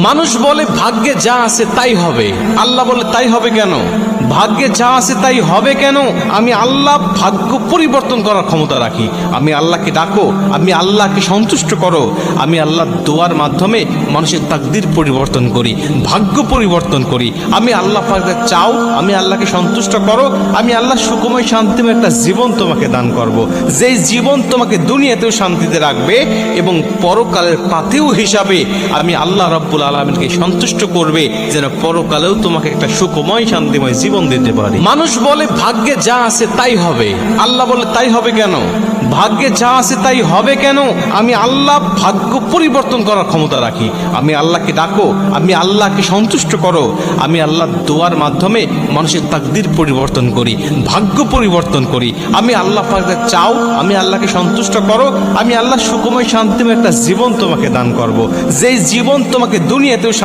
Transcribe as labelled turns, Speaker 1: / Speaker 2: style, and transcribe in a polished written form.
Speaker 1: মানুষ বলে ভাগ্যে যা আছে তাই হবে, আল্লাহ বলে তাই হবে কেন? ভাগ্যে যা আছে তাই হবে কেন? আমি আল্লাহ ভাগ্য পরিবর্তন করার ক্ষমতা রাখি। আমি আল্লাহকে ডাকো, আমি আল্লাহকে সন্তুষ্ট করো। আমি আল্লাহ দোয়ার মাধ্যমে মানুষের তাকদির পরিবর্তন করি, ভাগ্য পরিবর্তন করি। আমি আল্লাহ পাকে চাও, আমি আল্লাহকে সন্তুষ্ট করো, আমি আল্লাহ সুখময় শান্তিময় একটা জীবন তোমাকে দান করব, যেই জীবন তোমাকে দুনিয়াতেও শান্তিতে রাখবে এবং পরকালের পাথেও হিসাবে আমি আল্লাহ রাব্বুল আলামিনকে সন্তুষ্ট করবে, যেন পরকালেও তোমাকে একটা সুখময় শান্তিময় জীবন দিতে পারি। মানুষ বলে ভাগ্যে যা আছে তাই হবে, আল্লাহ বলে তাই হবে কেন? ভাগ্যে যা আছে তাই হবে কেন? আমি আল্লাহ ভাগ্য পরিবর্তন করার ক্ষমতা রাখি। আমি আল্লাহকে ডাকো, আমি আল্লাহকে সন্তুষ্ট করো। আমি আল্লাহ দোয়ার মাধ্যমে মানুষের তাকদির পরিবর্তন করি, ভাগ্য পরিবর্তন করি। আমি আল্লাহ পাকে চাও, আমি আল্লাহকে সন্তুষ্ট করো, আমি আল্লাহ সুখময় শান্তিময় একটা জীবন তোমাকে দান করব, যেই জীবন তোমাকে দুনিয়াতেও